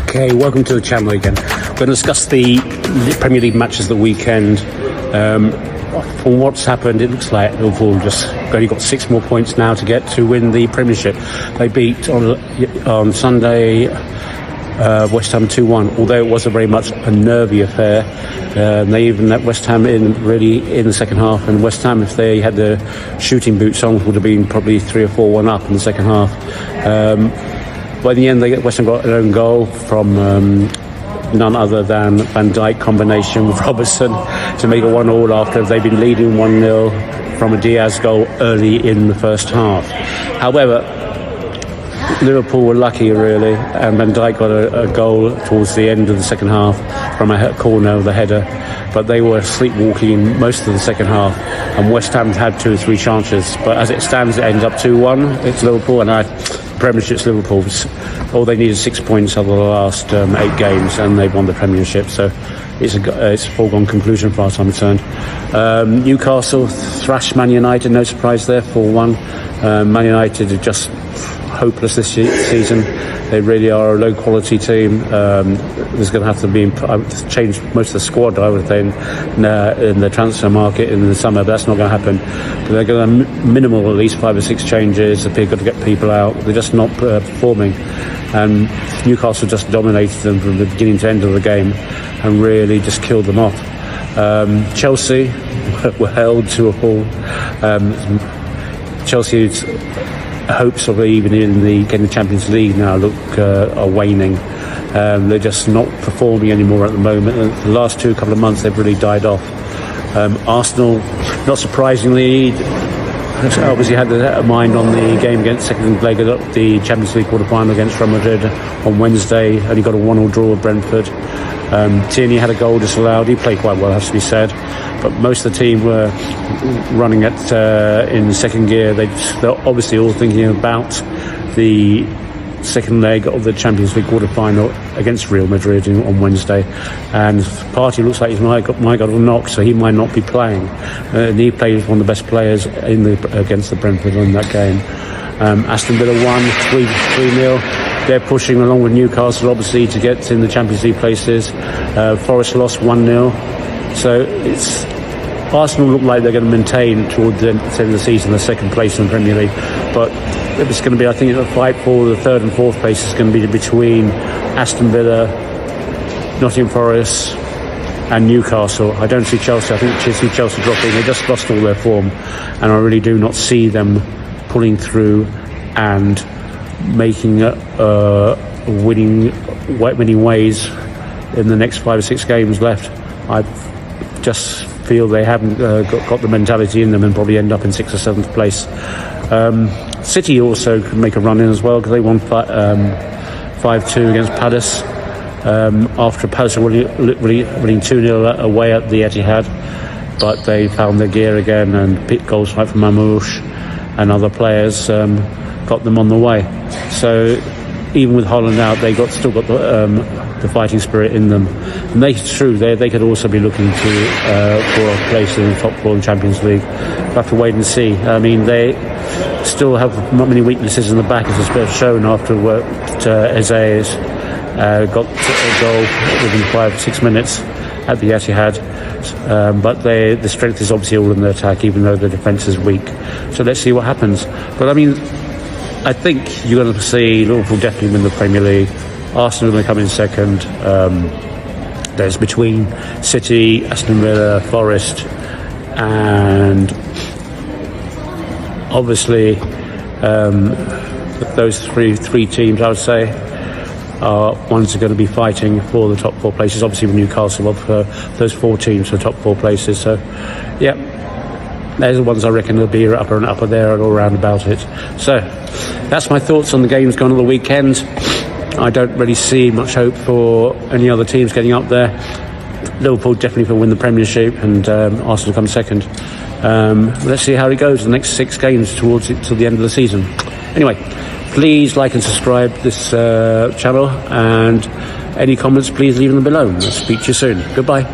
Okay, welcome to the channel again. We're going to discuss the Premier League matches of the weekend. From what's happened, it looks like Liverpool just only got 6 more points now to get to win the Premiership. They beat on Sunday West Ham 2-1, although it was a very much a nervy affair. They even let West Ham in the second half, and West Ham, if they had the shooting boots on, would have been probably 3 or 4-1 up in the second half. But in the end, West Ham got an own goal from none other than Van Dijk combination with Robertson to make it 1-1 after they've been leading 1-0 from a Diaz goal early in the first half. However, Liverpool were lucky really, and Van Dijk got a goal towards the end of the second half from a corner with a header, but they were sleepwalking most of the second half, and West Ham had 2 or 3 chances, but as it stands it ends up 2-1. It's Liverpool, and Premiership's Liverpool's. All they needed 6 points over the last 8 games, and they won the Premiership. So it's a foregone conclusion far as I'm concerned. Newcastle thrashed Man United, no surprise there, 4-1. Man United are just hopeless this season. They really are a low quality team. There's going to have to be change most of the squad, I would think, in the transfer market in the summer. But that's not going to happen. But they're going to minimal at least 5 or 6 changes. They've got to get people out. They're just not performing. And Newcastle just dominated them from the beginning to end of the game and really just killed them off. Chelsea were held to a fall. Chelsea's hopes of even getting the Champions League now are waning. They're just not performing anymore at the moment. The last couple of months they've really died off. Arsenal, not surprisingly, obviously had a mind on the game against second leg of the Champions League quarter-final against Real Madrid on Wednesday. Only got a 1-1 draw with Brentford. Tierney had a goal disallowed. He played quite well, has to be said, but most of the team were running in second gear. They're obviously all thinking about the second leg of the Champions League quarter-final against Real Madrid on Wednesday, and Partey looks like he might got a knock, so he might not be playing. And he played one of the best players against the Brentford in that game. Aston Villa won 3-0. They're pushing along with Newcastle, obviously, to get in the Champions League places. Forest lost 1-0. So Arsenal look like they're going to maintain towards the end of the season the second place in the Premier League. But it's going to be, I think, the fight for the third and fourth place is going to be between Aston Villa, Nottingham Forest and Newcastle. I don't see Chelsea. I think I see Chelsea dropping. They just lost all their form, and I really do not see them pulling through and making winning ways in the next 5 or 6 games left. I just feel they haven't got the mentality in them and probably end up in 6th or 7th place. City also could make a run in as well, because they won 5-2 against Palace after Palace were winning 2-0 away at the Etihad, but they found their gear again, and picked goals like from Mamouche and other players got them on the way. So even with Haaland out, they still got the fighting spirit in them. And it's true, they could also be looking for a place in the top 4 in the Champions League. We'll have to wait and see. I mean, they still have not many weaknesses in the back, as it's shown after Isaiah's got a goal within 5 or 6 minutes at the Etihad. But the strength is obviously all in the attack, even though the defence is weak. So let's see what happens. But I mean, I think you're going to see Liverpool definitely win the Premier League. Arsenal are going to come in second. There's between City, Aston Villa, Forest, and obviously those three teams, I would say, are ones that are going to be fighting for the top 4 places. Obviously with Newcastle of those 4 teams for the top 4 places. So yeah, they're the ones I reckon will be upper and upper there and all round about it. So that's my thoughts on the games gone on the weekend. I don't really see much hope for any other teams getting up there. Liverpool definitely will win the Premiership, and Arsenal come second. Let's see how it goes the next 6 games till the end of the season. Anyway, please like and subscribe this channel, and any comments please leave them below. I'll speak to you soon. Goodbye.